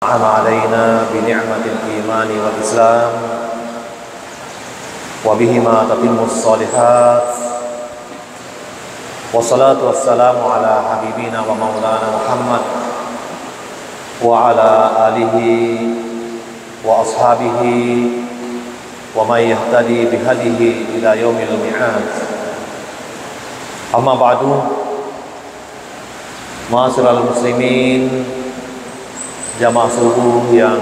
أنعم علينا بنعمة الإيمان والإسلام وبهما تتم الصالحات والصلاة والسلام على حبيبنا ومولانا محمد وعلى آله وأصحابه ومن يهتدي بهديه إلى يوم الميعاد. أما بعد، ma'asyiral muslimin, jamaah subuh yang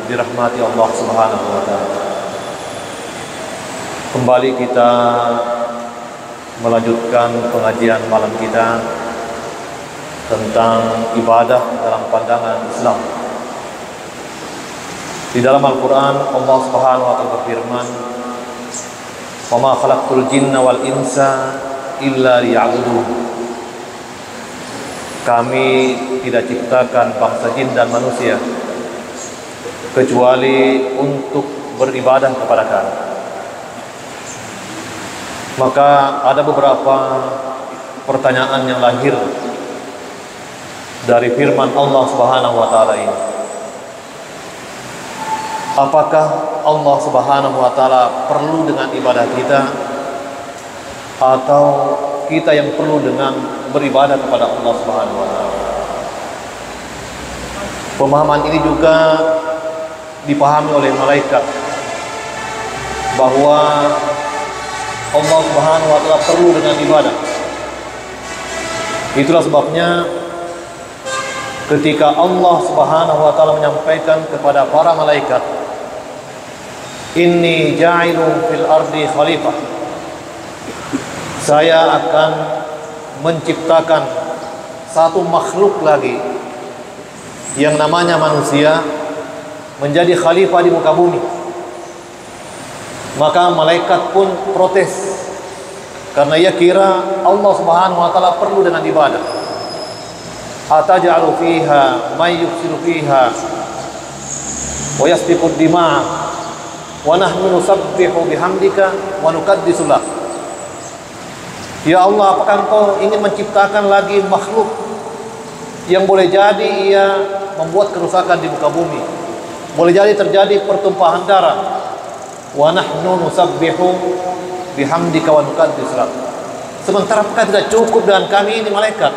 dirahmati Allah Subhanahu wa taala. Kembali kita melanjutkan pengajian malam kita tentang ibadah dalam pandangan Islam. Di dalam Al-Qur'an Allah Subhanahu wa taala berfirman, "Wa ma khalaqtul jinna wal insa illa liya'budun." Kami tidak ciptakan bangsa jin dan manusia kecuali untuk beribadah kepada Kami. Maka ada beberapa pertanyaan yang lahir dari firman Allah Subhanahu wa taala ini. Apakah Allah Subhanahu wa taala perlu dengan ibadah kita, atau kita yang perlu dengan beribadah kepada Allah Subhanahu wa taala? Pemahaman ini juga dipahami oleh malaikat, bahwa Allah Subhanahu wa taala perlu dengan ibadah. Itulah sebabnya ketika Allah Subhanahu wa taala menyampaikan kepada para malaikat, "Inni ja'ilun fil ardi khalifah." Saya akan menciptakan satu makhluk lagi yang namanya manusia menjadi khalifah di muka bumi. Maka malaikat pun protes, karena ia kira Allah Subhanahu wa taala perlu dengan ibadah. Ataj'alu fiha may yufsidu fiha wa yasfiku ad-dima' wa nahnu nusabbihu bihamdika wa nuqaddisu lak. Ya Allah, apakah Engkau ingin menciptakan lagi makhluk yang boleh jadi ia membuat kerusakan di muka bumi, boleh jadi terjadi pertumpahan darah. Wa nahnu nusabbihu bihamdika wa nuqaddisu lak. Sementara apakah tidak cukup dengan kami ini malaikat?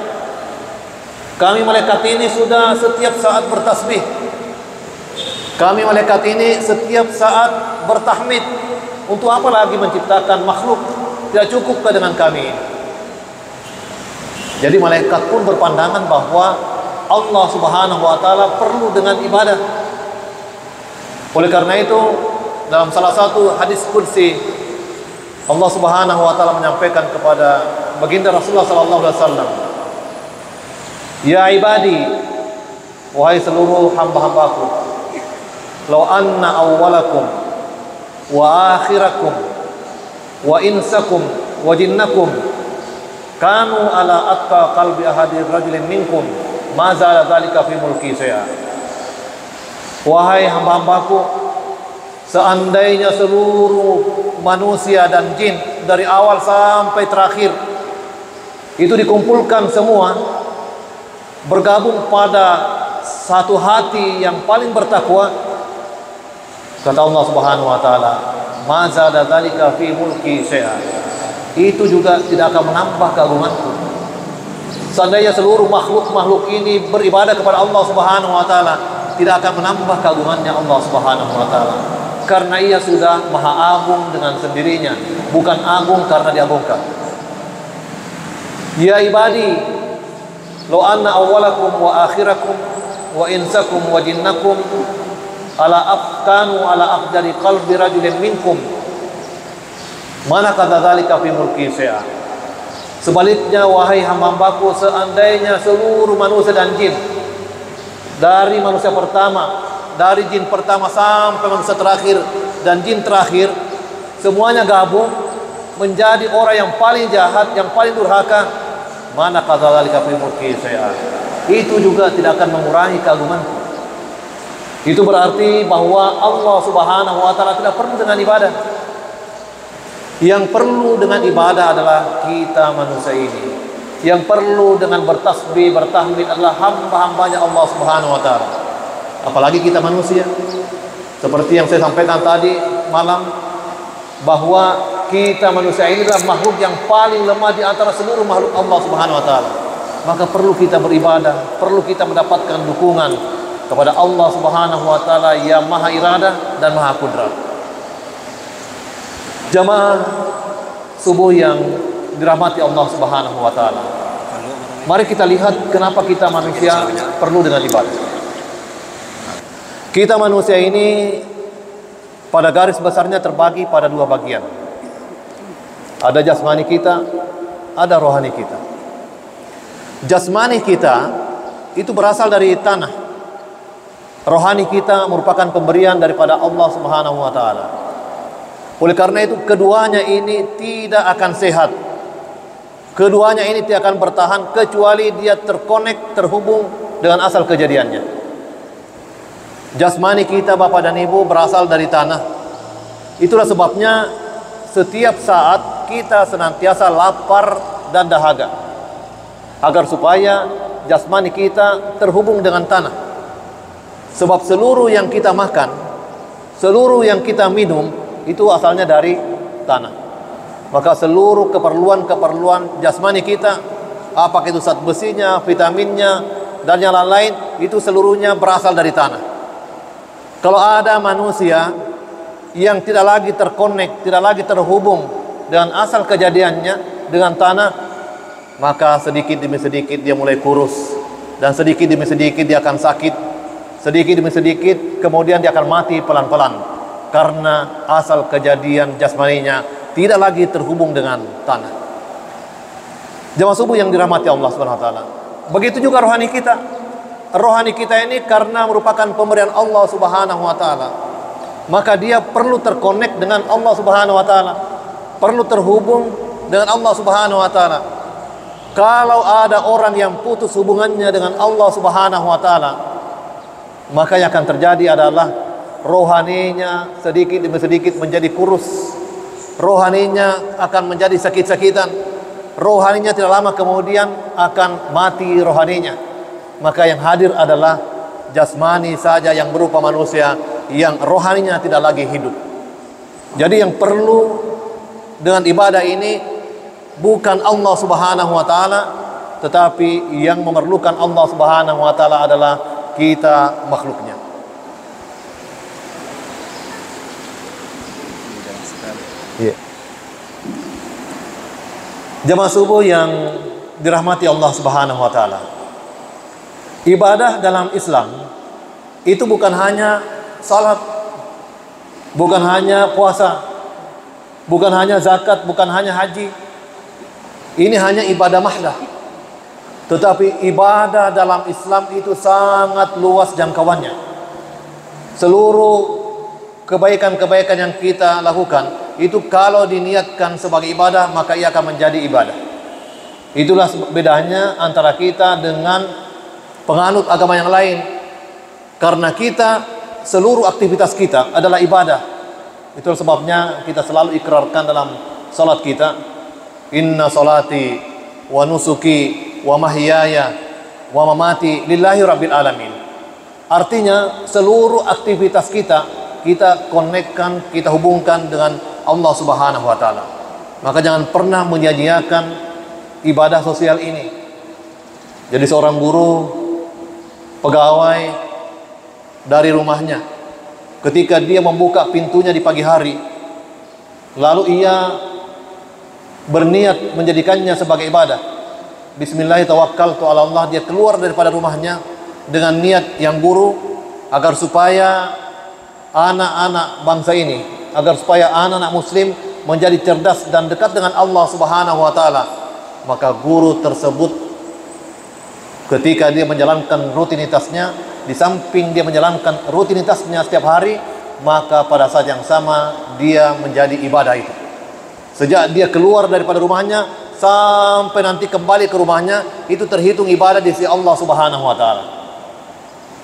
Kami malaikat ini sudah setiap saat bertasbih. Kami malaikat ini setiap saat bertahmid. Untuk apa lagi menciptakan makhluk? Tidak cukupkah dengan kami? Jadi malaikat pun berpandangan bahwa Allah Subhanahu wa taala perlu dengan ibadah. Oleh karena itu, dalam salah satu hadis qudsi, Allah Subhanahu wa taala menyampaikan kepada baginda Rasulullah sallallahu alaihi wasallam, "Ya ibadi, wahai seluruh hamba-hambaku, law anna awwalakum wa akhirakum wa insakum wa jinnakum kanu ala atqa qalbi ahadir rajulin minkum ma zala dzalika fi mulki syai'a." Wahai hamba-hambaku, seandainya seluruh manusia dan jin dari awal sampai terakhir itu dikumpulkan semua, bergabung pada satu hati yang paling bertakwa, kata Allah Subhanahu wa taala, "Ma zada dzalika fi mulki syai'a." Itu juga tidak akan menambah keagunganku. Seandainya seluruh makhluk-makhluk ini beribadah kepada Allah Subhanahu wa taala, tidak akan menambah keagungannya Allah Subhanahu wa taala, karena ia sudah maha agung dengan sendirinya, bukan agung karena diagungkan. Ya ibadi, law anna awwalakum wa akhirakum wa insakum wa jinnakum ala afkanu ala afdali qalbi rajulin minkum mana kata dzalika fi mulki syai'a. Sebaliknya, wahai hamba-hambaku, seandainya seluruh manusia dan jin, dari manusia pertama, dari jin pertama sampai manusia terakhir dan jin terakhir, semuanya gabung menjadi orang yang paling jahat, yang paling durhaka, mana kata dzalika fi mulki syai'a. Itu juga tidak akan mengurangi keagunganku. Itu berarti bahwa Allah Subhanahu wa taala tidak perlu dengan ibadah. Yang perlu dengan ibadah adalah kita manusia ini. Yang perlu dengan bertasbih, bertahmid adalah hamba-hambanya Allah Subhanahu wa taala. apalagi kita manusia. Seperti yang saya sampaikan tadi malam, bahwa kita manusia ini adalah makhluk yang paling lemah di antara seluruh makhluk Allah Subhanahu wa taala. Maka perlu kita beribadah, perlu kita mendapatkan dukungan kepada Allah Subhanahu wa taala yang Maha Iradah dan Maha Kudrat. Jamaah subuh yang dirahmati Allah Subhanahu wa taala. Mari kita lihat kenapa kita manusia perlu dengan ibadah. Kita manusia ini pada garis besarnya terbagi pada dua bagian. Ada jasmani kita, ada rohani kita. Jasmani kita itu berasal dari tanah. Rohani kita merupakan pemberian daripada Allah Subhanahu wa taala. Oleh karena itu keduanya ini tidak akan sehat. Keduanya ini tidak akan bertahan kecuali dia terkonek, terhubung dengan asal kejadiannya. Jasmani kita Bapak dan Ibu berasal dari tanah. Itulah sebabnya setiap saat kita senantiasa lapar dan dahaga, agar supaya jasmani kita terhubung dengan tanah. Sebab seluruh yang kita makan, seluruh yang kita minum, itu asalnya dari tanah. Maka seluruh keperluan jasmani kita, apakah itu zat besinya, vitaminnya, dan yang lain-lain, itu seluruhnya berasal dari tanah. Kalau ada manusia yang tidak lagi terkonek, tidak lagi terhubung dengan asal kejadiannya, dengan tanah, maka sedikit demi sedikit dia mulai kurus, dan sedikit demi sedikit dia akan sakit, sedikit demi sedikit kemudian dia akan mati pelan-pelan, karena asal kejadian jasmaninya tidak lagi terhubung dengan tanah. Jamaah subuh yang dirahmati Allah Subhanahu wa taala. Begitu juga rohani kita. Rohani kita ini karena merupakan pemberian Allah Subhanahu wa taala, maka dia perlu terkonek dengan Allah Subhanahu wa taala, perlu terhubung dengan Allah Subhanahu wa taala. Kalau ada orang yang putus hubungannya dengan Allah Subhanahu wa taala, maka yang akan terjadi adalah rohaninya sedikit demi sedikit menjadi kurus. Rohaninya akan menjadi sakit-sakitan. Rohaninya tidak lama kemudian akan mati rohaninya. Maka yang hadir adalah jasmani saja yang berupa manusia, yang rohaninya tidak lagi hidup. Jadi yang perlu dengan ibadah ini bukan Allah Subhanahu wa taala, tetapi yang memerlukan Allah Subhanahu wa taala adalah kita makhluknya. Yeah. Jamaah subuh yang dirahmati Allah Subhanahu wa taala. Ibadah dalam Islam itu bukan hanya salat, bukan hanya puasa, bukan hanya zakat, bukan hanya haji. Ini hanya ibadah mahdah. Tetapi ibadah dalam Islam itu sangat luas jangkauannya. Seluruh kebaikan-kebaikan yang kita lakukan itu kalau diniatkan sebagai ibadah, maka ia akan menjadi ibadah. Itulah bedanya antara kita dengan penganut agama yang lain, karena kita seluruh aktivitas kita adalah ibadah. Itulah sebabnya kita selalu ikrarkan dalam salat kita, inna salati wa nusuki wa mahyaya wa mamati lillahi rabbil alamin. Artinya seluruh aktivitas kita konekkan, kita hubungkan dengan Allah Subhanahu wa taala. Maka jangan pernah menyia-nyiakan ibadah sosial ini. Jadi seorang guru, pegawai dari rumahnya, ketika dia membuka pintunya di pagi hari, lalu ia berniat menjadikannya sebagai ibadah. Bismillahirrahmanirrahim. Dia keluar daripada rumahnya dengan niat yang buruk, agar supaya anak-anak bangsa ini, agar supaya anak-anak muslim menjadi cerdas dan dekat dengan Allah Subhanahu wa taala. Maka guru tersebut ketika dia menjalankan rutinitasnya, di samping dia menjalankan rutinitasnya setiap hari, maka pada saat yang sama dia menjadi ibadah itu. Sejak dia keluar daripada rumahnya sampai nanti kembali ke rumahnya, itu terhitung ibadah di sisi Allah Subhanahu wa taala.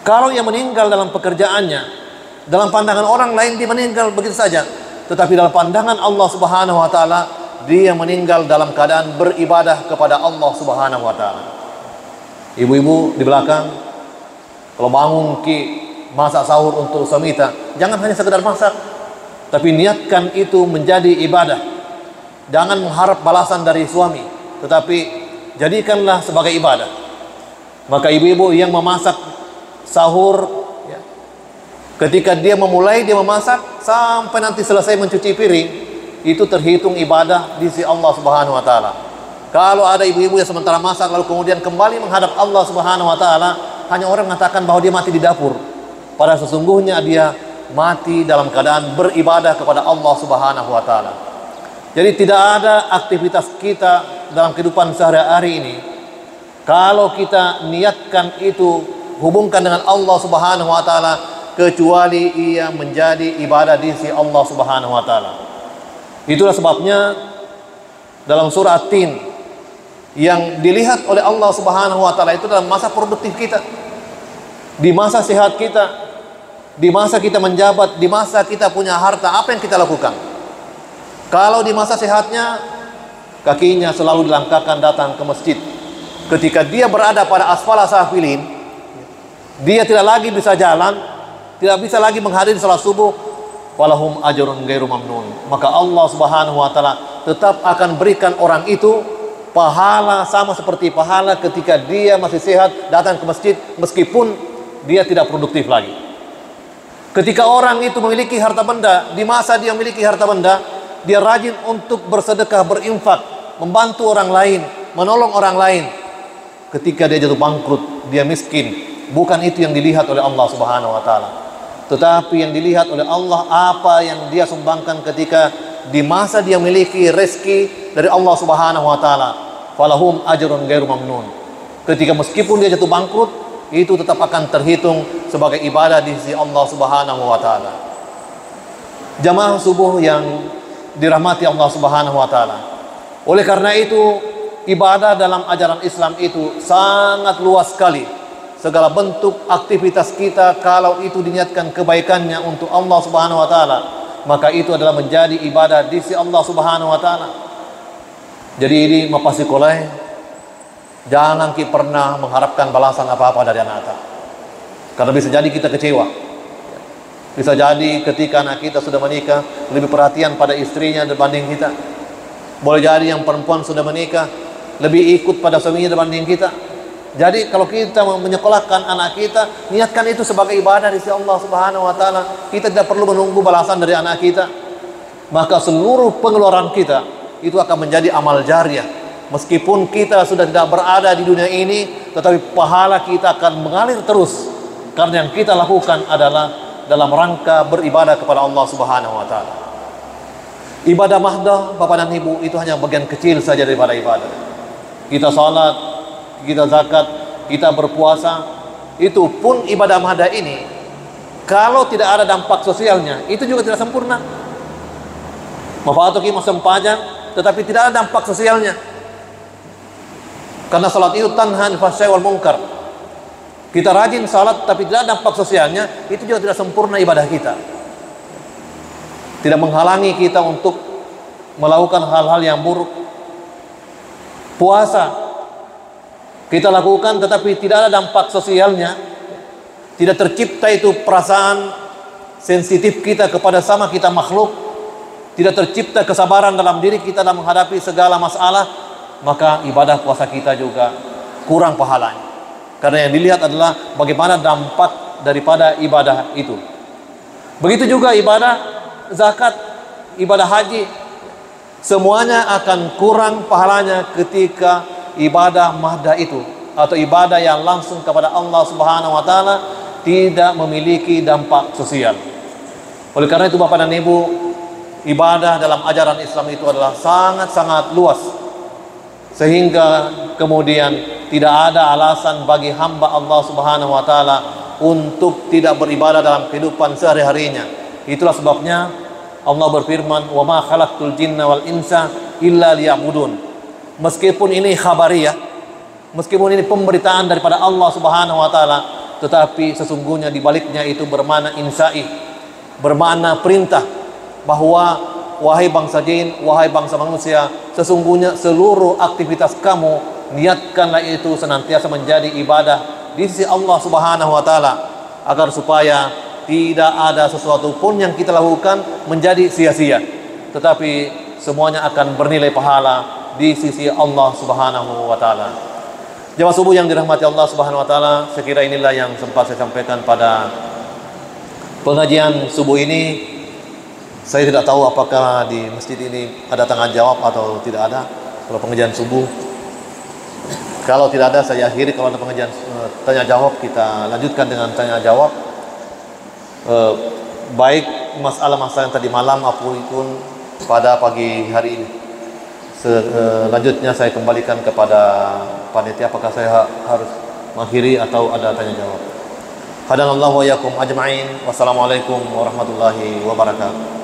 Kalau ia meninggal dalam pekerjaannya, dalam pandangan orang lain dia meninggal begitu saja, tetapi dalam pandangan Allah Subhanahu wa taala dia meninggal dalam keadaan beribadah kepada Allah Subhanahu wa taala. Ibu-ibu di belakang, kalau bangun masak sahur untuk suami kita, jangan hanya sekedar masak, tapi niatkan itu menjadi ibadah. Jangan mengharap balasan dari suami, tetapi jadikanlah sebagai ibadah. Maka ibu-ibu yang memasak sahur, ya, ketika dia memulai dia memasak sampai nanti selesai mencuci piring, itu terhitung ibadah di sisi Allah Subhanahu wa taala. Kalau ada ibu-ibu yang sementara masak lalu kemudian kembali menghadap Allah Subhanahu wa taala, hanya orang mengatakan bahwa dia mati di dapur. Padahal sesungguhnya dia mati dalam keadaan beribadah kepada Allah Subhanahu wa taala. Jadi tidak ada aktivitas kita dalam kehidupan sehari-hari ini, kalau kita niatkan itu hubungkan dengan Allah Subhanahu wa taala, kecuali ia menjadi ibadah di sisi Allah Subhanahu wa taala. Itulah sebabnya dalam surah At-Tin, yang dilihat oleh Allah Subhanahu wa taala itu dalam masa produktif kita, di masa sehat kita, di masa kita menjabat, di masa kita punya harta, apa yang kita lakukan? Kalau di masa sehatnya, kakinya selalu dilangkahkan datang ke masjid. Ketika dia berada pada asfala safilin, dia tidak lagi bisa jalan, tidak bisa lagi menghadiri salat subuh, walahum ajrun ghairu mamnun. Maka Allah Subhanahu wa taala tetap akan berikan orang itu pahala sama seperti pahala ketika dia masih sehat datang ke masjid, meskipun dia tidak produktif lagi. Ketika orang itu memiliki harta benda, di masa dia memiliki harta benda, dia rajin untuk bersedekah, berinfak, membantu orang lain, menolong orang lain. Ketika dia jatuh bangkrut, dia miskin, bukan itu yang dilihat oleh Allah Subhanahu wa taala. Tetapi yang dilihat oleh Allah apa yang dia sumbangkan ketika di masa dia memiliki rezeki dari Allah Subhanahu wa taala. Falahum ajrun ghairu mamnun. Ketika meskipun dia jatuh bangkrut, itu tetap akan terhitung sebagai ibadah di sisi Allah Subhanahu wa taala. Jamaah subuh yang dirahmati Allah Subhanahu wa taala. Oleh karena itu, ibadah dalam ajaran Islam itu sangat luas sekali. Segala bentuk aktivitas kita kalau itu diniatkan kebaikannya untuk Allah Subhanahu wa taala, maka itu adalah menjadi ibadah di sisi Allah Subhanahu wa taala. Jadi ini mapasikolai, jangan kita pernah mengharapkan balasan apa-apa dari anak kita. Karena bisa jadi kita kecewa. Bisa jadi ketika anak kita sudah menikah lebih perhatian pada istrinya dibanding kita. Boleh jadi yang perempuan sudah menikah lebih ikut pada suaminya dibanding kita. Jadi kalau kita menyekolahkan anak kita, niatkan itu sebagai ibadah di sisi Allah Subhanahu wa taala. Kita tidak perlu menunggu balasan dari anak kita. Maka seluruh pengeluaran kita itu akan menjadi amal jariah. Meskipun kita sudah tidak berada di dunia ini, tetapi pahala kita akan mengalir terus. Karena yang kita lakukan adalah dalam rangka beribadah kepada Allah Subhanahu wa taala. Ibadah mahdah, Bapak dan Ibu, itu hanya bagian kecil saja daripada ibadah. Kita salat, kita zakat, kita berpuasa, itu pun ibadah mahdah ini kalau tidak ada dampak sosialnya, itu juga tidak sempurna. Mafatuki masempajang, tetapi tidak ada dampak sosialnya. Karena salat itu tanha anil fahsya'i wal munkar. Kita rajin salat tapi tidak ada dampak sosialnya, itu juga tidak sempurna ibadah kita. Tidak menghalangi kita untuk melakukan hal-hal yang buruk. Puasa kita lakukan tetapi tidak ada dampak sosialnya, tidak tercipta itu perasaan sensitif kita kepada sama kita makhluk, tidak tercipta kesabaran dalam diri kita dalam menghadapi segala masalah, maka ibadah puasa kita juga kurang pahalanya. Karena yang dilihat adalah bagaimana dampak daripada ibadah itu. Begitu juga ibadah zakat, ibadah haji, semuanya akan kurang pahalanya ketika ibadah mahdah itu atau ibadah yang langsung kepada Allah Subhanahu wa taala tidak memiliki dampak sosial. Oleh karena itu Bapak dan Ibu, ibadah dalam ajaran Islam itu adalah sangat-sangat luas, sehingga kemudian tidak ada alasan bagi hamba Allah Subhanahu wa taala untuk tidak beribadah dalam kehidupan sehari-harinya. Itulah sebabnya Allah berfirman, "Wa ma khalaqtul jinna wal insa illa liya'budun." Meskipun ini khabariyah, meskipun ini pemberitaan daripada Allah Subhanahu wa taala, tetapi sesungguhnya di baliknya itu bermakna insai, bermakna perintah bahwa wahai bangsa jin, wahai bangsa manusia, sesungguhnya seluruh aktivitas kamu niatkanlah itu senantiasa menjadi ibadah di sisi Allah Subhanahu wa taala. agar supaya tidak ada sesuatu pun yang kita lakukan menjadi sia-sia, tetapi semuanya akan bernilai pahala di sisi Allah Subhanahu wa taala. Jemaah subuh yang dirahmati Allah Subhanahu wa taala, sekira inilah yang sempat saya sampaikan pada pengajian subuh ini. Saya tidak tahu apakah di masjid ini ada tanya jawab atau tidak ada kalau pengajian subuh. Kalau tidak ada saya akhiri, kalau ada pengajian tanya jawab kita lanjutkan dengan tanya jawab. Baik masalah-masalah yang tadi malam apapun pada pagi hari ini. Selanjutnya saya kembalikan kepada panitia apakah saya harus mengakhiri atau ada tanya jawab. Hadanallahu wa iyyakum ajma'in. Wassalamualaikum warahmatullahi wabarakatuh.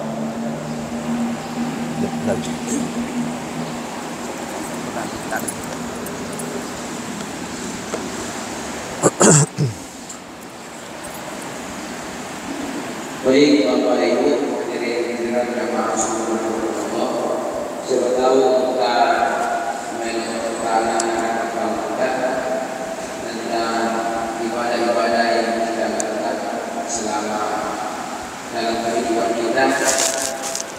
Baik Bapak Ibu hadirin jamaah subhanallah, siapa tahu kita melakukan tentang ibadah-ibadah yang kita lakukan selama dalam kehidupan kita,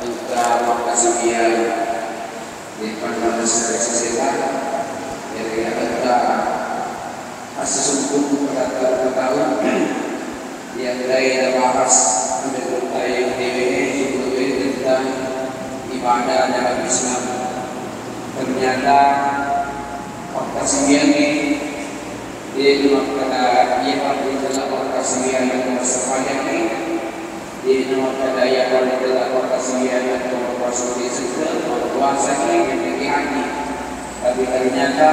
tentang makasihiyah di pandangan seseorang dari kita asas hukum pada tahun yang kita bahas menurut yang DWE tentang ibadah dalam Islam. Ternyata makasihiyah ini dia kata ia adalah makasihiyah yang bersepanjang ini dia kata ia adalah makasihiyah yang berproses berpuasa yang hati. Tapi ternyata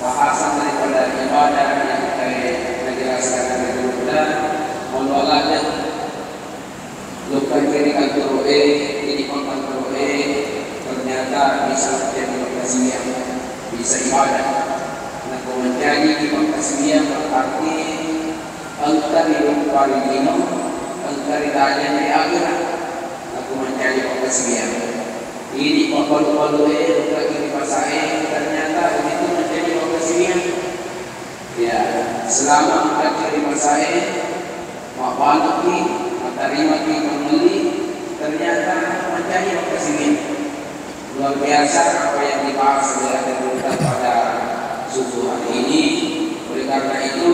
bahasan daripada ibadah yang kita jelaskan dari dulu menolaknya luka kiri kantor ini kantor ternyata bisa menjadi makasihiyah, bisa ibadah. Nah, menjadi makasihiyah berarti engkau hidup paling minum, engkau ditanya dari akhirat. Aku menjadi makasihiyah. Ini pokok-pokok luka kiri pasai ternyata itu menjadi makasihiyah. Ya, selama engkau kiri pasai mabalaki, terima ki membeli, ternyata menjadi makasihiyah. Luar biasa apa yang dibahas oleh kita pada subuh hari ini. Oleh karena itu,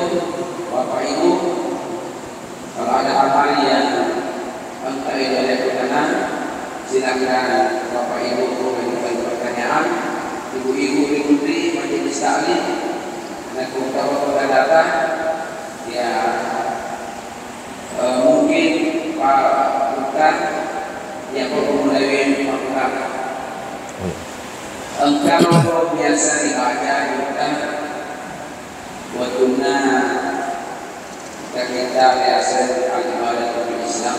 Bapak Ibu, kalau ada hal-hal yang entah itu oleh berkenan, silakan Bapak Ibu mengajukan pertanyaan. Ibu-ibu di putri majelis taklim, dan kalau datang, ya. Mungkin Pak Bukan yang memulai melakukan engkau biasa dibaca juga waktunya kita biasa ibadah Islam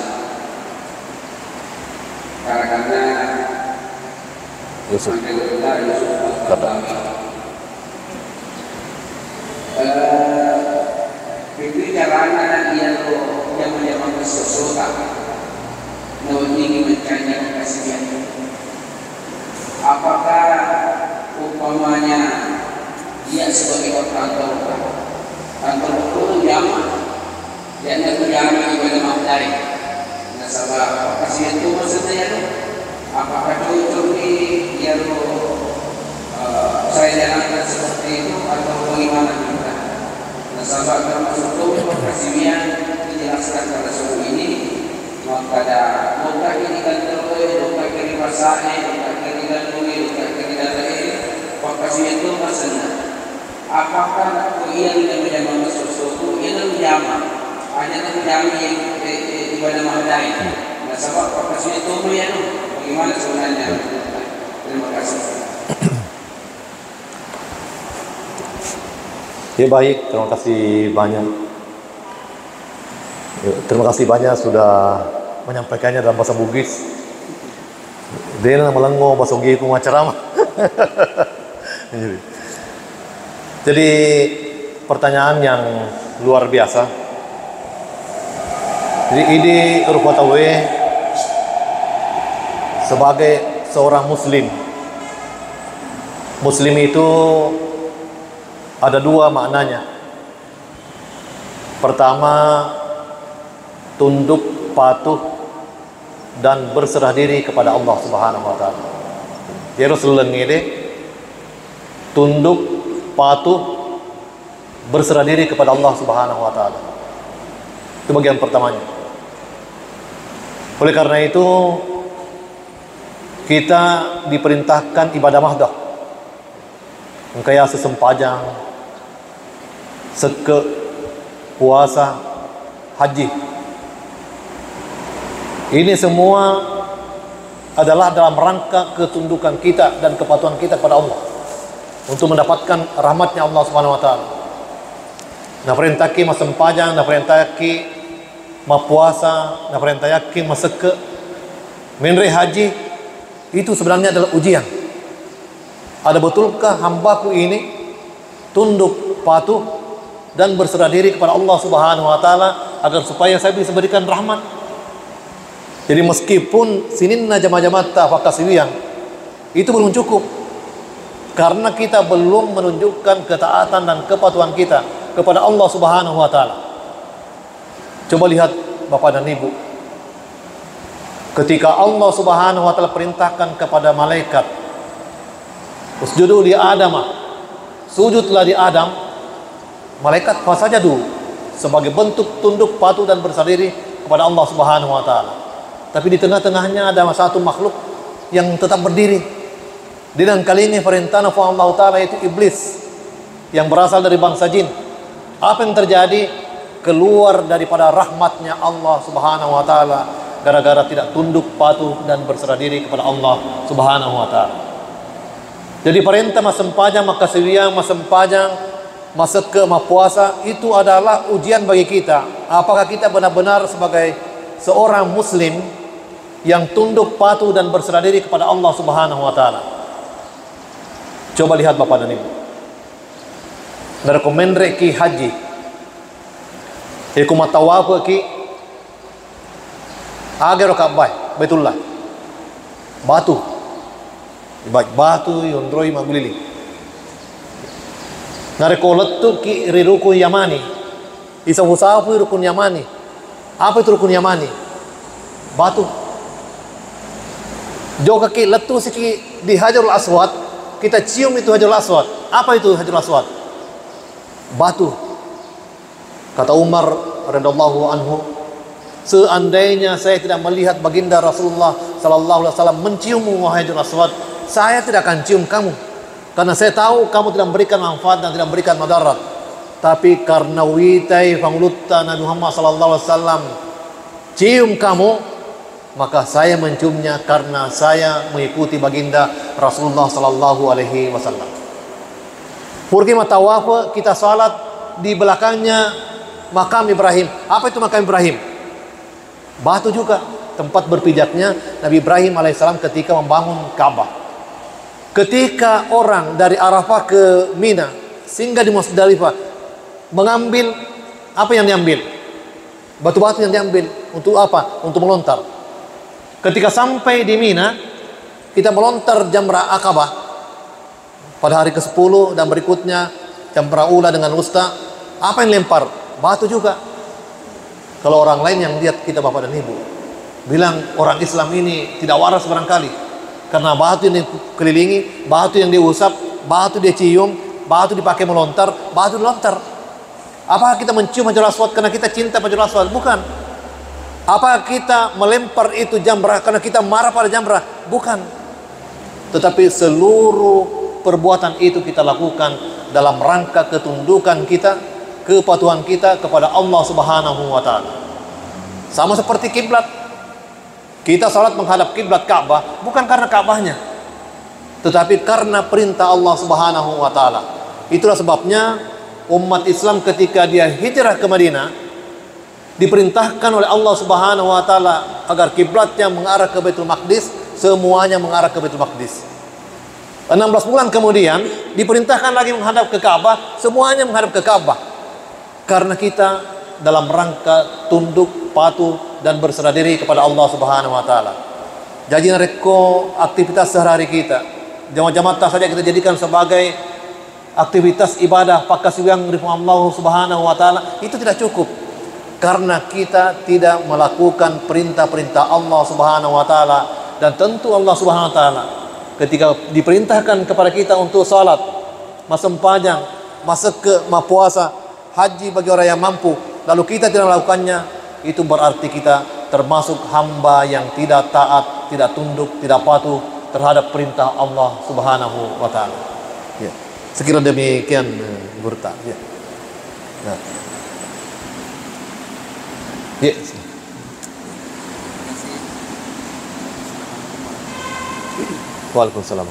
karena Yusuf itu jalanan yang zaman sesuatu namun ingin mencari kasihnya. Apakah umpamanya dia sebagai kantor itu jamaah dan itu jamaah ibadah materi. Nah, sebab kasihnya itu maksudnya apakah cocok dia saya jalankan seperti itu atau bagaimana kita? Nah, sebab termasuk itu kasihnya dijelaskan pada suku ini maka luka ini kan terlalu luka kiri pasai luka kiri dan bumi luka kiri dan air pakasih itu maksudnya apakah yang menjadi sesuatu yang menjama hanya menjama yang ibadah mahadai. Nah, sebab pakasih itu bagaimana sebenarnya? Terima kasih. Ya baik, terima kasih banyak. Terima kasih banyak sudah menyampaikannya dalam bahasa Bugis. Dia melengo bahasa Bugis ku macaram. Jadi pertanyaan yang luar biasa. Jadi ini Rufatawe sebagai seorang muslim. Muslim itu ada dua maknanya. Pertama, tunduk, patuh, dan berserah diri kepada Allah Subhanahu wa taala. Dia harus lengede, tunduk, patuh, berserah diri kepada Allah Subhanahu wa taala. Itu bagian pertamanya. Oleh karena itu, kita diperintahkan ibadah mahdah. Kayak sesempajang, seke, puasa, haji. Ini semua adalah dalam rangka ketundukan kita dan kepatuhan kita kepada Allah untuk mendapatkan rahmatnya Allah Subhanahu wa taala. Na perintaki masempajang, na perintaki mapuasa, na perintaki maseke, menre haji, itu sebenarnya adalah ujian. Ada betulkah hambaku ini tunduk, patuh, dan berserah diri kepada Allah Subhanahu wa taala agar supaya saya bisa berikan rahmat? Jadi meskipun sininna jama-jamata fakasilian, itu belum cukup, karena kita belum menunjukkan ketaatan dan kepatuhan kita kepada Allah Subhanahu wa taala. Coba lihat Bapak dan Ibu, ketika Allah Subhanahu wa taala perintahkan kepada malaikat, usjudu li Adam, sujudlah di Adam, malaikat fasajadu sebagai bentuk tunduk, patuh, dan berserah diri kepada Allah Subhanahu wa taala. Tapi di tengah-tengahnya ada satu makhluk yang tetap berdiri. Dan kali ini perintah Allah taala itu iblis yang berasal dari bangsa jin. Apa yang terjadi? Keluar daripada rahmatnya Allah Subhanahu wa taala gara-gara tidak tunduk, patuh, dan berserah diri kepada Allah Subhanahu wa taala. Jadi perintah masempajang, maka sewiyang, masempajang, maseke, mapuasa, itu adalah ujian bagi kita. Apakah kita benar-benar sebagai seorang muslim yang tunduk, patuh, dan berserah diri kepada Allah Subhanahu wa taala? Coba lihat Bapak dan Ibu. Dari komendre ki haji, iku matawaf ki agar Ka'bah, Baitullah. Batu. Baik batu yondroi magulili. Nareko letu ki rukun Yamani. Isa usahafu rukun Yamani. Apa itu rukun Yamani? Batu. Jo kaki letu siki di Hajarul Aswad, kita cium itu Hajarul Aswad. Apa itu Hajarul Aswad? Batu. Kata Umar radhiyallahu anhu, seandainya saya tidak melihat baginda Rasulullah sallallahu alaihi wasallam menciummu wahai Hajarul Aswad, saya tidak akan cium kamu, karena saya tahu kamu tidak memberikan manfaat dan tidak memberikan madarat. Tapi karena witai fanglutta Nabi Muhammad sallallahu alaihi wasallam cium kamu, maka saya menciumnya karena saya mengikuti baginda Rasulullah sallallahu alaihi wasallam. Purki matawaf, kita salat di belakangnya makam Ibrahim. Apa itu makam Ibrahim? Batu juga, tempat berpijaknya Nabi Ibrahim alaihissalam ketika membangun Ka'bah. Ketika orang dari Arafah ke Mina singgah di Musdalifah, mengambil apa yang diambil? Batu-batu yang diambil untuk apa? Untuk melontar. Ketika sampai di Mina, kita melontar jamrah Aqabah pada hari ke-10 dan berikutnya jamrah ula dengan wusta. Apa yang lempar? Batu juga. Kalau orang lain yang lihat kita Bapak dan Ibu bilang orang Islam ini tidak waras barangkali, karena batu yang dikelilingi, batu yang diusap, batu dia cium, batu dipakai melontar, batu dilontar. Apakah kita mencium Hajarul Aswad karena kita cinta Hajarul Aswad? Bukan. Apakah kita melempar itu jamrah karena kita marah pada jamrah? Bukan. Tetapi seluruh perbuatan itu kita lakukan dalam rangka ketundukan kita, kepatuhan kita kepada Allah Subhanahu wa taala. Sama seperti kiblat. Kita salat menghadap kiblat Ka'bah bukan karena Ka'bahnya, tetapi karena perintah Allah Subhanahu wa taala. Itulah sebabnya umat Islam ketika dia hijrah ke Madinah diperintahkan oleh Allah Subhanahu wa taala agar kiblatnya mengarah ke Baitul Maqdis, semuanya mengarah ke Baitul Maqdis. 16 bulan kemudian diperintahkan lagi menghadap ke Ka'bah, semuanya menghadap ke Ka'bah. Karena kita dalam rangka tunduk, patuh, dan berserah diri kepada Allah Subhanahu wa taala. Jadi reko aktivitas sehari-hari kita, jamaah-jamaah saja kita jadikan sebagai aktivitas ibadah pakasiwang ribu Allah Subhanahu wa taala itu tidak cukup karena kita tidak melakukan perintah-perintah Allah Subhanahu wa taala. Dan tentu Allah Subhanahu wa taala ketika diperintahkan kepada kita untuk salat, masa panjang, masa puasa, haji bagi orang yang mampu, lalu kita tidak melakukannya, itu berarti kita termasuk hamba yang tidak taat, tidak tunduk, tidak patuh terhadap perintah Allah Subhanahu wa taala. Ya. Sekira demikian Gurta. Ya. Nah. Ya. Waalaikumsalam.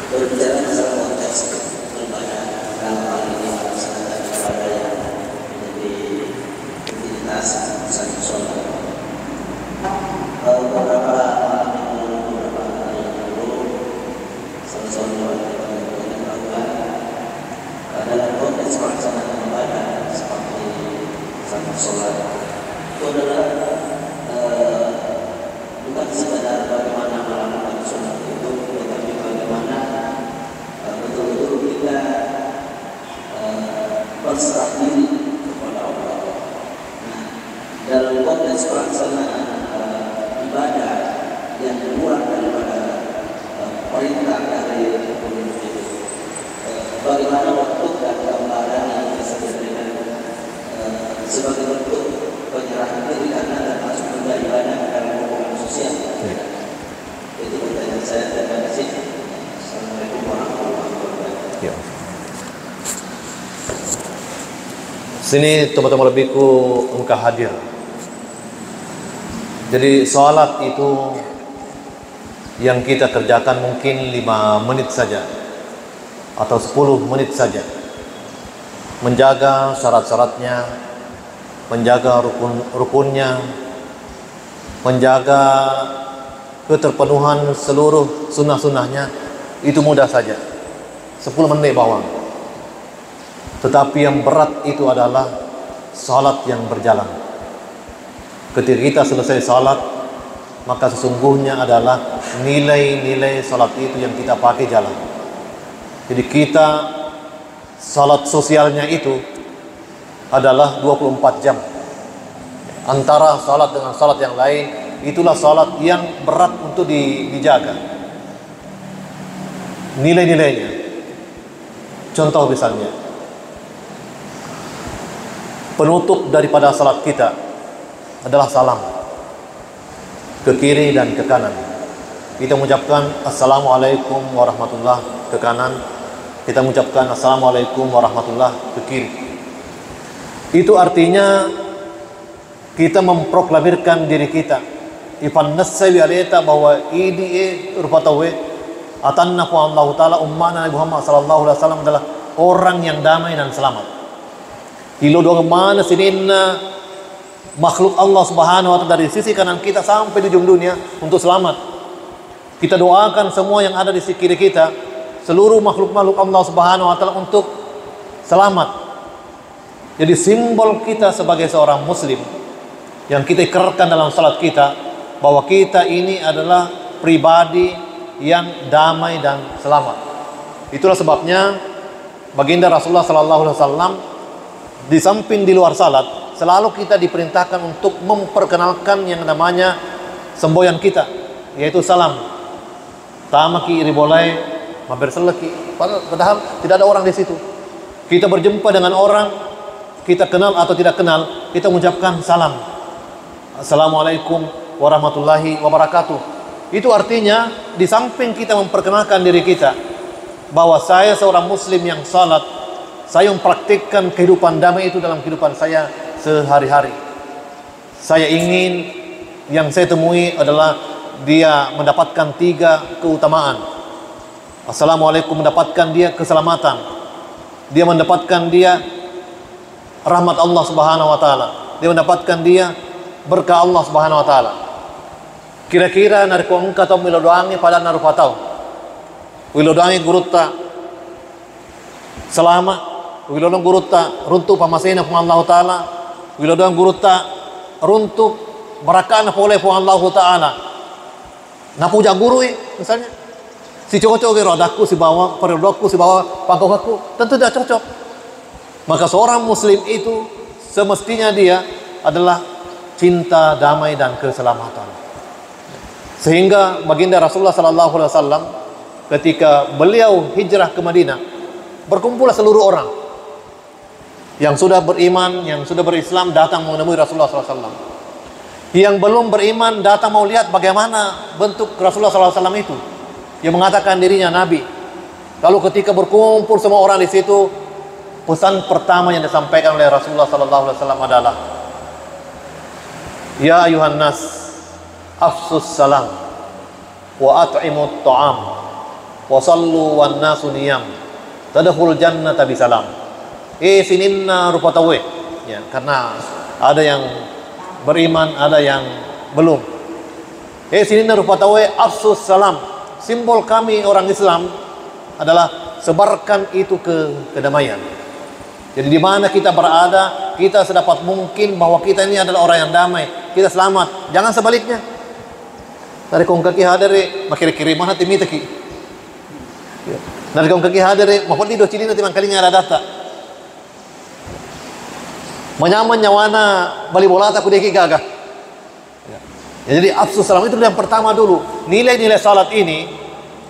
Berbicara masalah konteks ibadah dalam hal ini melaksanakan ibadah yang menjadi rutinitas saat sholat. Beberapa malam yang lalu, beberapa hari yang lalu, salah seorang wanita yang melakukan dalam konteks pelaksanaan ibadah seperti saat sholat itu adalah bukan sekadar bagaimana melakukan sholat itu, tetapi bagaimana betul-betul kita berserah diri kepada Allah. Nah, dalam konteks pelaksanaan ibadah yang keluar daripada perintah dari pemimpin itu, bagaimana bentuk dan gambaran yang bisa diberikan sebagai bentuk penyerahan diri karena termasuk juga ibadah dalam hubungan sosial. Itu pertanyaan saya. Terima kasih. Assalamualaikum warahmatullahi wabarakatuh. Ya. Sini teman-teman lebihku engkau hadir. Jadi salat itu yang kita kerjakan mungkin 5 menit saja atau 10 menit saja. Menjaga syarat-syaratnya, menjaga rukun-rukunnya, menjaga keterpenuhan seluruh sunnah-sunnahnya, itu mudah saja. 10 menit bawang. Tetapi yang berat itu adalah salat yang berjalan. Ketika kita selesai salat, maka sesungguhnya adalah nilai-nilai salat itu yang kita pakai jalan. Jadi kita salat sosialnya itu adalah 24 jam. Antara salat dengan salat yang lain, itulah salat yang berat untuk dijaga. Nilai-nilainya. Contoh misalnya, penutup daripada salat kita adalah salam ke kiri dan ke kanan. Kita mengucapkan Assalamualaikum warahmatullahi ke kanan, kita mengucapkan Assalamualaikum warahmatullahi ke kiri. Itu artinya kita memproklamirkan diri kita. Ifan nasawi aleta bahwa ini rupatawe atanna Allah taala ummana Nabi Muhammad sallallahu alaihi wasallam adalah orang yang damai dan selamat. Ilo doang mana sininna makhluk Allah Subhanahu wa taala dari sisi kanan kita sampai di ujung dunia untuk selamat. Kita doakan semua yang ada di kiri kita, seluruh makhluk-makhluk Allah Subhanahu wa taala untuk selamat. Jadi simbol kita sebagai seorang muslim yang kita ikrarkan dalam salat kita bahwa kita ini adalah pribadi yang damai dan selamat. Itulah sebabnya baginda Rasulullah sallallahu alaihi wasallam di samping di luar salat selalu kita diperintahkan untuk memperkenalkan yang namanya semboyan kita, yaitu salam. Tamaki ribolai mampir seleki. Padahal tidak ada orang di situ. Kita berjumpa dengan orang, kita kenal atau tidak kenal, kita mengucapkan salam. Assalamualaikum warahmatullahi wabarakatuh. Itu artinya di samping kita memperkenalkan diri kita bahwa saya seorang muslim yang salat, saya mempraktikkan kehidupan damai itu dalam kehidupan saya sehari-hari. Saya ingin yang saya temui adalah dia mendapatkan 3 keutamaan. Assalamualaikum mendapatkan dia keselamatan. Dia mendapatkan dia rahmat Allah Subhanahu wa taala. Dia mendapatkan dia berkah Allah Subhanahu wa taala. Kira-kira nariko engka atau milodoangi pada narupatau. Wilodoangi gurutta selama wilodong gurutta runtu pamasena Allah taala Wiladang guru tak runtuk berakan oleh Allah Ta'ala. Napuja guru misalnya. Si cocok ke rodaku si bawa, periodku si bawa pangkokku, tentu tidak cocok. Maka seorang muslim itu semestinya dia adalah cinta, damai dan keselamatan. Sehingga baginda Rasulullah sallallahu alaihi wasallam ketika beliau hijrah ke Madinah, berkumpullah seluruh orang yang sudah beriman, yang sudah berislam datang menemui Rasulullah sallallahu alaihi wasallam. Yang belum beriman datang mau lihat bagaimana bentuk Rasulullah sallallahu alaihi wasallam itu, yang mengatakan dirinya nabi. Lalu ketika berkumpul semua orang di situ, pesan pertama yang disampaikan oleh Rasulullah sallallahu alaihi wasallam adalah, ya ayuhan nas, afsus salam wa at'imut ta'am wa sallu wan nasu niyam tadkhul jannata bisalam. Sininna rupatawe, ya, karena ada yang beriman, ada yang belum. Sininna rupatawe afsus salam. Simbol kami orang Islam adalah sebarkan itu ke kedamaian. Jadi di mana kita berada, kita sedapat mungkin bahwa kita ini adalah orang yang damai, kita selamat. Jangan sebaliknya. Dari kong kaki hadere, makiri-kiri mana timita ki. Dari kong kaki hadere, mahon di do cini nanti mangkalinya ada data. Menyaman nyawana bali bolata ku deki gagah. Ya, jadi afsus salam itu yang pertama dulu. Nilai-nilai salat ini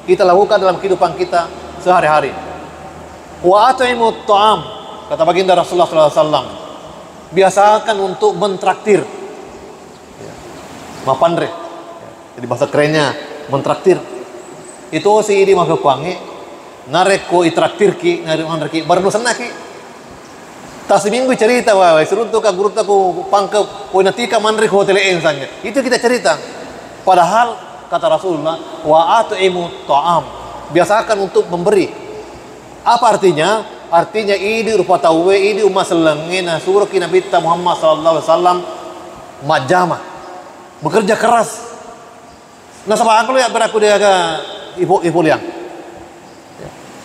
kita lakukan dalam kehidupan kita sehari-hari. Wa at'imut ta'am, kata baginda Rasulullah SAW, biasakan untuk mentraktir. Ya. Mapandre. Ya. Jadi bahasa kerennya mentraktir. Itu si ini maka kuangi nareko itraktirki nareki baru senaki. Tas minggu cerita wah seruntuk ka guru taku pangke poina tika manrek hotel ensanya. Itu kita cerita. Padahal kata Rasulullah, wa at'imu ta'am, biasakan untuk memberi. Apa artinya? Artinya ini rupa tawe, ini umat selengena suruh Nabi Muhammad sallallahu alaihi wasallam majama, bekerja keras. Nah sama aku ya beraku dia ke ibu liang.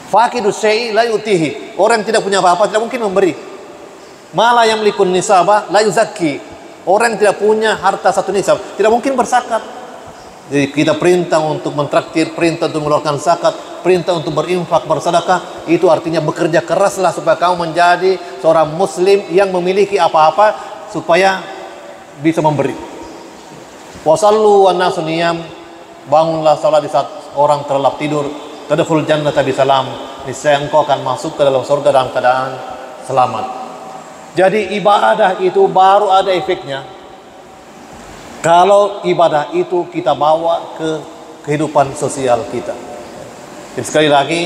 Faqidu syai' la yutihi. Orang yang tidak punya apa-apa tidak mungkin memberi. Malah yang likun nisabah la yuzakki. Orang yang tidak punya harta satu nisab tidak mungkin berzakat. Jadi kita perintah untuk mentraktir, perintah untuk mengeluarkan zakat, perintah untuk berinfak, bersedekah. Itu artinya bekerja keraslah supaya kamu menjadi seorang muslim yang memiliki apa-apa supaya bisa memberi. Wasallu wan nasu niyam, bangunlah salat di saat orang terlelap tidur. Tadkhul jannata bisalam, niscaya engkau akan masuk ke dalam surga dalam keadaan selamat. Jadi ibadah itu baru ada efeknya kalau ibadah itu kita bawa ke kehidupan sosial kita. Jadi sekali lagi,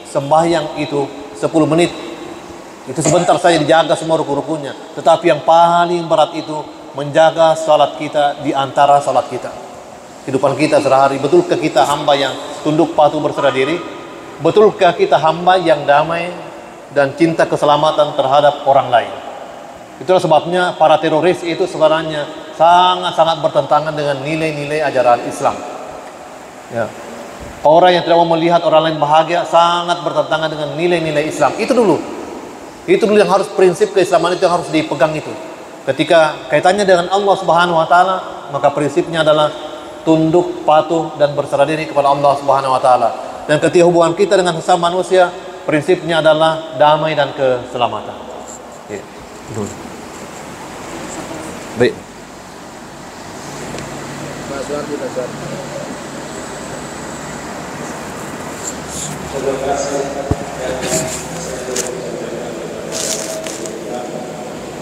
sembahyang itu 10 menit itu sebentar saja dijaga semua rukun-rukunnya. Tetapi yang paling berat itu menjaga salat kita di antara salat kita. Kehidupan kita sehari-hari, betulkah kita hamba yang tunduk patuh berserah diri? Betulkah kita hamba yang damai dan cinta keselamatan terhadap orang lain? Itulah sebabnya para teroris itu sebenarnya sangat-sangat bertentangan dengan nilai-nilai ajaran Islam. Ya. Orang yang tidak mau melihat orang lain bahagia sangat bertentangan dengan nilai-nilai Islam. Itu dulu yang harus, prinsip keislaman itu yang harus dipegang itu. Ketika kaitannya dengan Allah Subhanahu wa taala, maka prinsipnya adalah tunduk, patuh dan berserah diri kepada Allah Subhanahu wa taala. Dan ketika hubungan kita dengan sesama manusia, prinsipnya adalah damai dan keselamatan. Ya. Baik.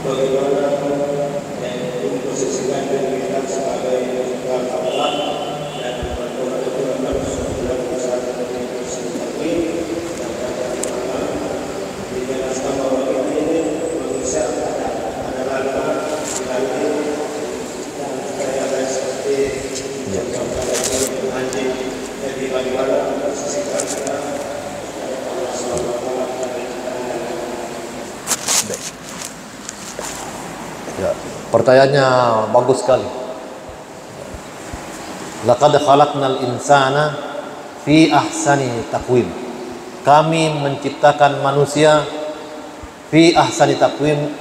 Bagaimana yang memposisikan diri kita sebagai Allah dan bagaimana sebuah usaha dari sendiri dan bagaimana dijelaskan bahwa ini manusia adalah laki dan kayak seperti contoh anjing. Jadi bagaimana memposisikan kita Allah SWT. Ya, pertanyaannya bagus sekali. Laqad khalaqnal insana fi ahsani taqwim. Kami menciptakan manusia fi ahsani taqwim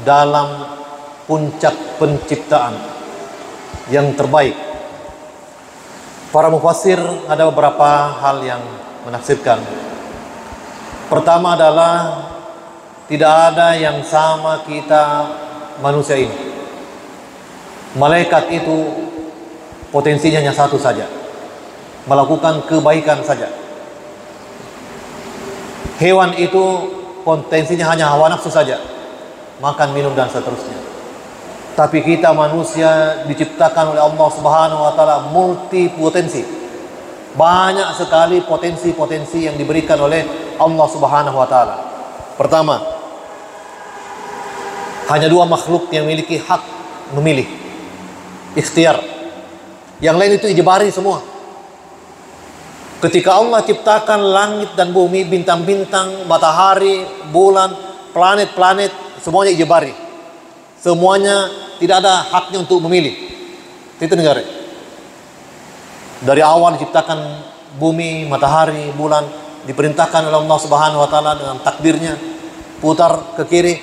dalam puncak penciptaan yang terbaik. Para mufassir ada beberapa hal yang menafsirkan. Pertama adalah tidak ada yang sama kita manusia ini. Malaikat itu potensinya hanya satu saja, melakukan kebaikan saja. Hewan itu potensinya hanya hawa nafsu saja, makan, minum, dan seterusnya. Tapi kita manusia diciptakan oleh Allah Subhanahu wa Ta'ala multi potensi. Banyak sekali potensi-potensi yang diberikan oleh Allah Subhanahu wa Ta'ala. Pertama, hanya dua makhluk yang memiliki hak memilih, ikhtiar. Yang lain itu ijbari semua. Ketika Allah ciptakan langit dan bumi, bintang-bintang, matahari, bulan, planet-planet, semuanya ijbari. Semuanya tidak ada haknya untuk memilih. Itu negara. Dari awal diciptakan bumi, matahari, bulan, diperintahkan oleh Allah Subhanahu wa Ta'ala dengan takdirnya putar ke kiri.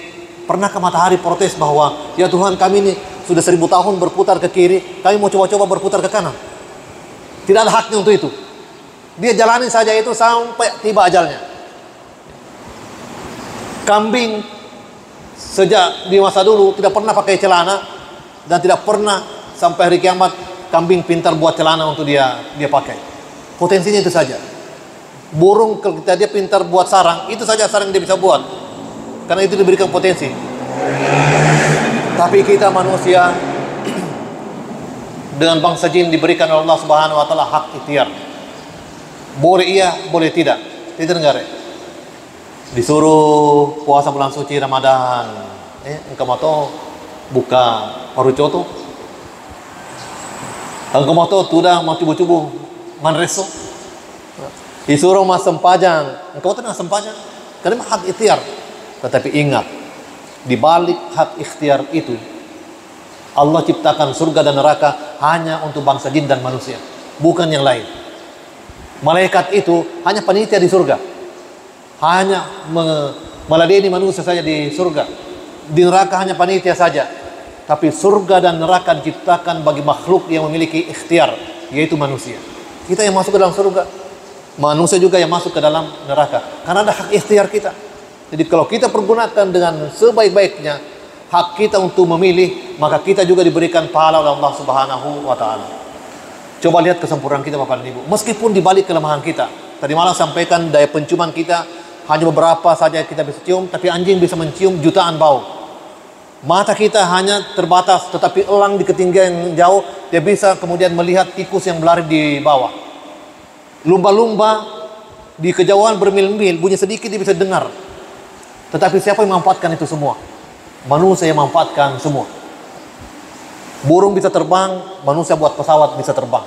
Pernahkah matahari protes bahwa ya Tuhan, kami ini sudah 1000 tahun berputar ke kiri, kami mau coba-coba berputar ke kanan? Tidak ada haknya untuk itu. Dia jalani saja itu sampai tiba ajalnya. Kambing sejak di masa dulu tidak pernah pakai celana, dan tidak pernah sampai hari kiamat kambing pintar buat celana untuk dia pakai. Potensinya itu saja. Burung kalau dia pintar buat sarang, itu saja sarang dia bisa buat, karena itu diberikan potensi. Tapi kita manusia dengan bangsa jin diberikan oleh Allah Subhanahu wa Ta'ala hak ikhtiar. Boleh iya, boleh tidak. Tidak negara. Disuruh puasa bulan suci Ramadan, engkau mau buka parucoto, engkau mau tudah mau cubu-cubu manreso, disuruh mas sempajang, engkau tidak sempajang, karena hak ikhtiar. Tetapi ingat, di balik hak ikhtiar itu Allah ciptakan surga dan neraka hanya untuk bangsa jin dan manusia, bukan yang lain. Malaikat itu hanya panitia di surga, hanya meladeni manusia saja di surga. Di neraka hanya panitia saja. Tapi surga dan neraka diciptakan bagi makhluk yang memiliki ikhtiar, yaitu manusia. Kita yang masuk ke dalam surga, manusia juga yang masuk ke dalam neraka, karena ada hak ikhtiar kita. Jadi kalau kita pergunakan dengan sebaik-baiknya hak kita untuk memilih, maka kita juga diberikan pahala oleh Allah Subhanahu wa Ta'ala. Coba lihat kesempurnaan kita Bapak dan Ibu. Meskipun di balik kelemahan kita, tadi malam sampaikan daya penciuman kita hanya beberapa saja kita bisa cium, tapi anjing bisa mencium jutaan bau. Mata kita hanya terbatas, tetapi elang di ketinggian yang jauh dia bisa kemudian melihat tikus yang berlari di bawah. Lumba-lumba di kejauhan bermil-mil, bunyi sedikit dia bisa dengar. Tetapi siapa yang memanfaatkan itu semua? Manusia yang memanfaatkan semua. Burung bisa terbang, manusia buat pesawat bisa terbang.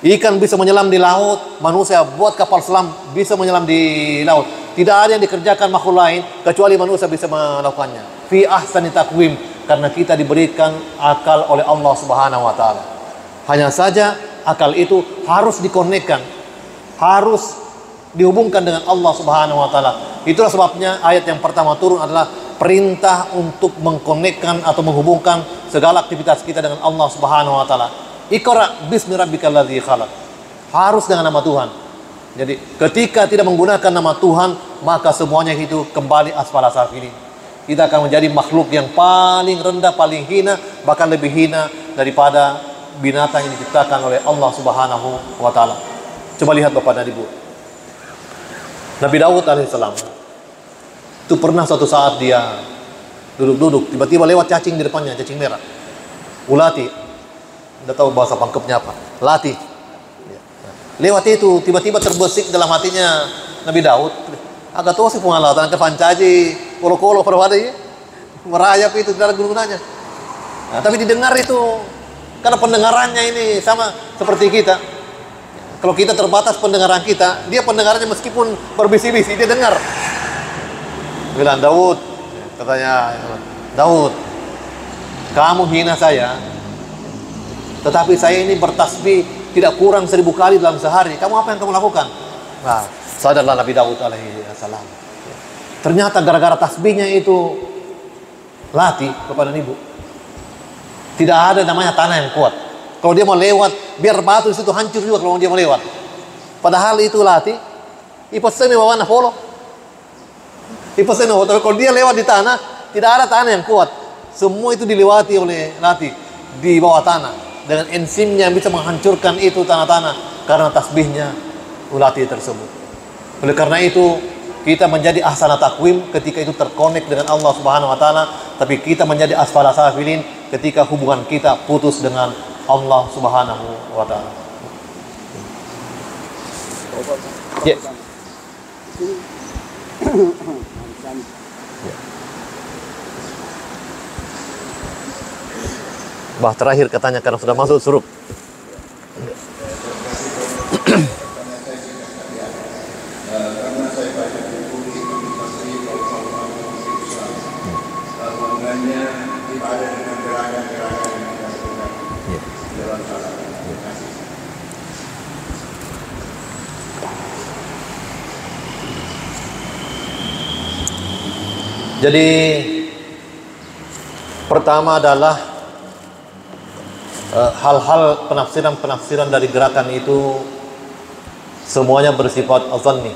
Ikan bisa menyelam di laut, manusia buat kapal selam bisa menyelam di laut. Tidak ada yang dikerjakan makhluk lain kecuali manusia bisa melakukannya. Fi ahsani taqwim, karena kita diberikan akal oleh Allah Subhanahu wa Ta'ala. Hanya saja akal itu harus dikonekkan, harus dihubungkan dengan Allah Subhanahu wa Ta'ala. Itulah sebabnya ayat yang pertama turun adalah perintah untuk mengkonekkan atau menghubungkan segala aktivitas kita dengan Allah Subhanahu wa Ta'ala. Iqra bismi rabbikal ladzi khalaq. Harus dengan nama Tuhan. Jadi ketika tidak menggunakan nama Tuhan, maka semuanya itu kembali asfala safilin. Kita akan menjadi makhluk yang paling rendah, paling hina, bahkan lebih hina daripada binatang yang diciptakan oleh Allah Subhanahu wa Ta'ala. Coba lihat Bapak dan Ibu. Nabi Daud alaihissalam itu pernah suatu saat dia duduk-duduk, tiba-tiba lewat cacing di depannya, cacing merah. Ulati, tidak tahu bahasa pangkepnya apa. Lati. Lewat itu, tiba-tiba terbesik dalam hatinya Nabi Daud. Agak tua sih pengalatan ke pancaji, kolo-kolo perwadi, merayap itu tidak ada gunanya. Nah, tapi didengar itu, karena pendengarannya ini sama seperti kita. Kalau kita terbatas pendengaran kita, dia pendengarannya meskipun berbisi-bisi, dia dengar. Bilang, Daud, katanya, Daud, kamu hina saya, tetapi saya ini bertasbih tidak kurang 1000 kali dalam sehari. Kamu apa yang kamu lakukan? Nah, sadarlah Nabi Daud alaihissalam. Ternyata gara-gara tasbihnya itu Lati, Bapak dan Ibu, Tidak ada namanya tanah yang kuat. Kalau dia mau lewat, biar batu di situ hancur juga kalau dia mau lewat. Padahal itu latih. Ipasemi bawa polo. Ipasemi bawa. Tapi kalau dia lewat di tanah, tidak ada tanah yang kuat. Semua itu dilewati oleh latih di bawah tanah. Dengan enzimnya bisa menghancurkan itu tanah-tanah karena tasbihnya ulati tersebut. Oleh karena itu, kita menjadi ahsana takwim ketika itu terkonek dengan Allah Subhanahu wa taala, tapi kita menjadi asfala safilin ketika hubungan kita putus dengan Allah Subhanahu wa taala. Ya. Bah terakhir katanya karena sudah masuk suruh. Karena saya baca buku Ibnu Masri mengenai ibadah dengan gerakan-gerakan yang kita lakukan dalam salat. Terima kasih. Jadi pertama adalah hal-hal penafsiran dari gerakan itu semuanya bersifat azanni.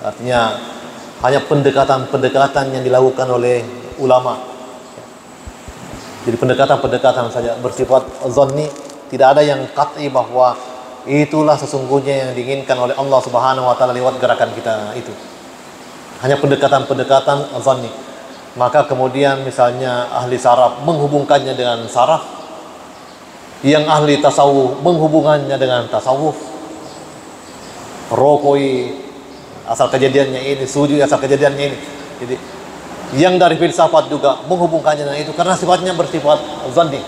Artinya hanya pendekatan-pendekatan yang dilakukan oleh ulama. Jadi pendekatan-pendekatan saja bersifat zanni, tidak ada yang qat'i bahwa itulah sesungguhnya yang diinginkan oleh Allah Subhanahu wa taala lewat gerakan kita itu. Hanya pendekatan-pendekatan zanni. Maka kemudian misalnya ahli saraf menghubungkannya dengan saraf, yang ahli tasawuf menghubungannya dengan tasawuf. Rokoi asal kejadiannya ini, sujud asal kejadiannya ini. Jadi yang dari filsafat juga menghubungkannya dengan itu karena sifatnya bersifat zanni.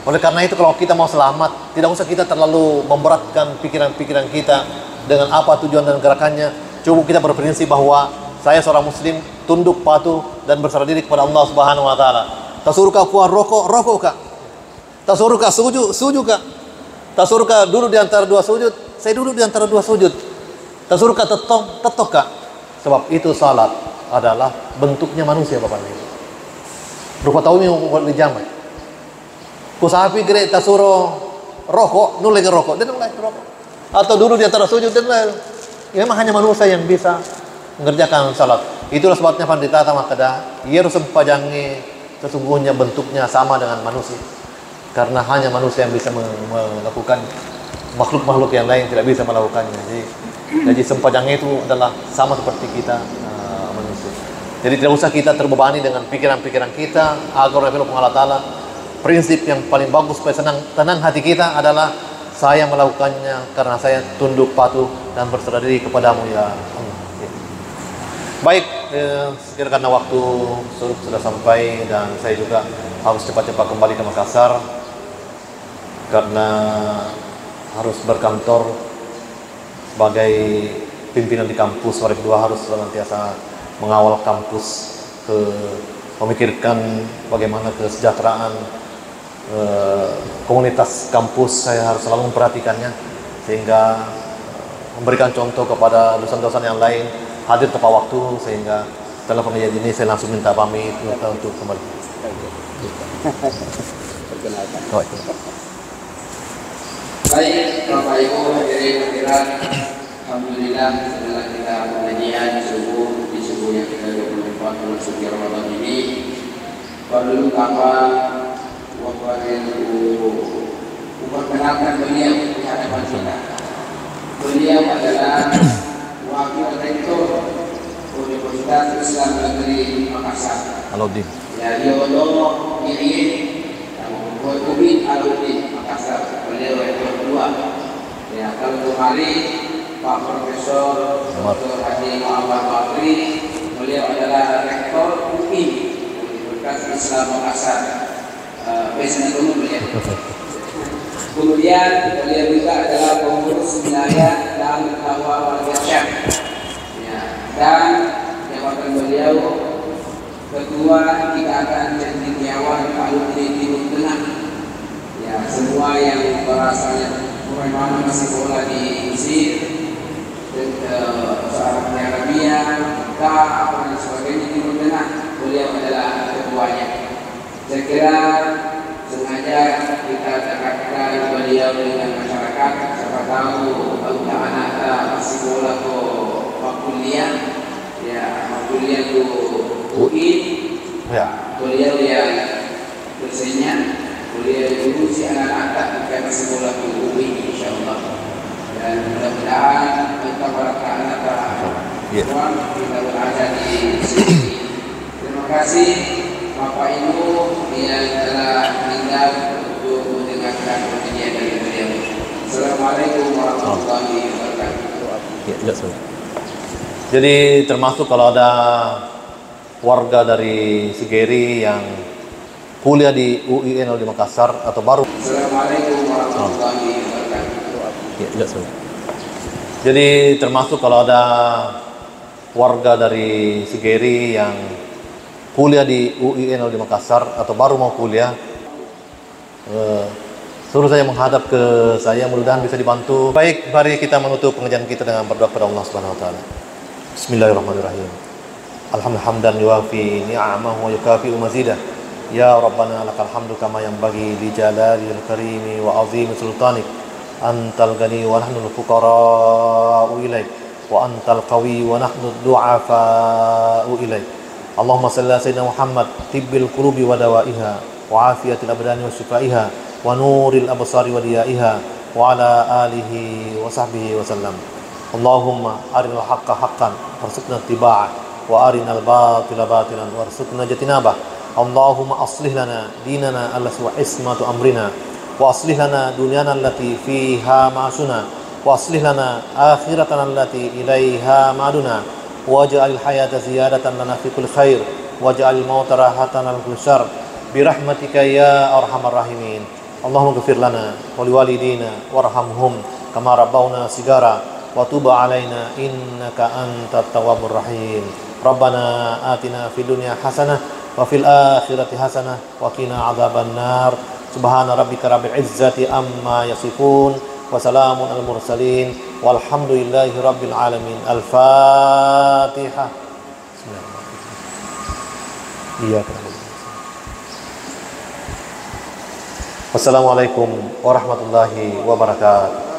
Oleh karena itu kalau kita mau selamat, tidak usah kita terlalu memberatkan pikiran-pikiran kita dengan apa tujuan dan gerakannya. Cukup kita berprinsip bahwa saya seorang muslim, tunduk patuh dan berserah diri kepada Allah Subhanahu wa taala. Tasuruka puas rokok, rokok kak. Tasuruka sujud kak. Tasuruka duduk di antara dua sujud, saya duduk di antara dua sujud. Tasuruka tetok kak. Sebab itu salat adalah bentuknya manusia Bapak Ibu. Rupa tahu ini di jamai. Kusahapi gere tasuro rokok, nulai rokok, dan nulai rokok. Atau duduk di antara sujud dan nulai. Ya, memang hanya manusia yang bisa mengerjakan salat. Itulah sebabnya pandita tamakada ia harus sempajangi sesungguhnya bentuknya sama dengan manusia. Karena hanya manusia yang bisa melakukan, makhluk-makhluk yang lain tidak bisa melakukannya. Jadi sempajangnya itu adalah sama seperti kita manusia. Jadi tidak usah kita terbebani dengan pikiran-pikiran kita. Agar Allah Ta'ala, prinsip yang paling bagus supaya tenang hati kita adalah saya melakukannya karena saya tunduk patuh dan berserah diri kepadamu ya Allah. Baik, sekiranya karena waktu sudah sampai dan saya juga harus cepat-cepat kembali ke Makassar karena harus berkantor sebagai pimpinan di kampus. Hari kedua harus senantiasa mengawal kampus, memikirkan bagaimana kesejahteraan komunitas kampus. Saya harus selalu memperhatikannya sehingga memberikan contoh kepada dosen-dosen yang lain, hadir tepat waktu, sehingga setelah pengajian ini saya langsung minta pamit untuk kembali. Baik, Bapak Ibu hadirin hadirat, alhamdulillah setelah kita pengajian subuh di subuh yang ke-24 bulan suci Ramadan ini, perlu kapan memperkenalkan beliau di hadapan kita. Beliau adalah wakil rektor Universitas Islam Negeri Makassar. Alauddin. Ya, Yono Irin, Ubin Alauddin Makassar. Beliau rektor kedua. Ya, kalau kemarin Pak Profesor Dr. Haji Muhammad Bakri, beliau adalah rektor UI Universitas Islam Makassar. Biasanya dulu beliau. Kemudian beliau juga adalah pengurus wilayah dan Dakwah Wal Irsyad. Ya, dan jabatan beliau ketua Ikatan Cendekiawan Alumni Timur Tengah. Ya, semua yang berasalnya memang masih sekolah di Mesir, Saudi Arabia, Mekah, dan sebagainya Timur Tengah, beliau adalah ketuanya. Saya kira sengaja beliau dengan masyarakat. Siapa tahu kalau anak masih bola ke kuliah, ya kuliah ke UI, Ya. beliau yang dosennya, beliau dulu si anak-anak bukan masih bola ke UI, insyaallah. Dan mudah-mudahan kita para anak semua kita berada di sini. Terima kasih Bapak Ibu yang telah meninggal untuk mendengarkan pengajian dari beliau. Assalamualaikum warahmatullahi wabarakatuh. Jadi termasuk kalau ada warga dari Sigeri yang kuliah di UIN di Makassar atau baru. Assalamualaikum warahmatullahi wabarakatuh. Jadi termasuk kalau ada warga dari Sigeri yang kuliah di UIN di Makassar atau baru mau kuliah, suruh saya menghadap ke saya, mudah-mudahan bisa dibantu. Baik, mari kita menutup pengajian kita dengan berdoa kepada Allah Subhanahu wa taala. Bismillahirrahmanirrahim. Alhamdulillah yuwafi ni'amahu wa yukafi'u mazidah. Ya Rabbana lakal hamdu kama yanbaghi li jalalil karimi wa azimi sultanik. Antal ghani wa nahnu al-fuqara'u ilaik, wa antal qawi wa nahnu ad-du'afa'u ilaik. Allahumma salli ala sayyidina Muhammad tibbil qulubi wa dawaiha wa afiyatil abdani wa shifaiha wa nuril absari wa diyaiha wa ala alihi wa sahbihi wa sallam. Allahumma arinal haqqa haqqan warzuqna ittiba'ah wa arinal batila batilan warzuqna jatinabah. Allahumma aslih lana dinana allati wa ismatu amrina wa aslih lana dunyana allati fiha ma'asuna wa aslih lana akhiratana allati ilaiha ma'aduna waj'alil hayata ziyadatan lana fi kulli khair waj'alil mauta rahatan lana kulli syarr birahmatika ya arhamar rahimin. Allahumma ighfir lana wa liwalidina warhamhum kama rabbawna sigara wa tub alaina innaka antat tawwabur rahim. Rabbana atina fid dunya hasanah wa fil akhirati hasanah wa qina adzaban nar. Subhana rabbika rabbil izzati amma yasifun wa salamun al mursalin walhamdulillahi rabbil alamin. Al-Fatihah. Bismillahirrahmanirrahim. Iya. Wassalamualaikum warahmatullahi wabarakatuh.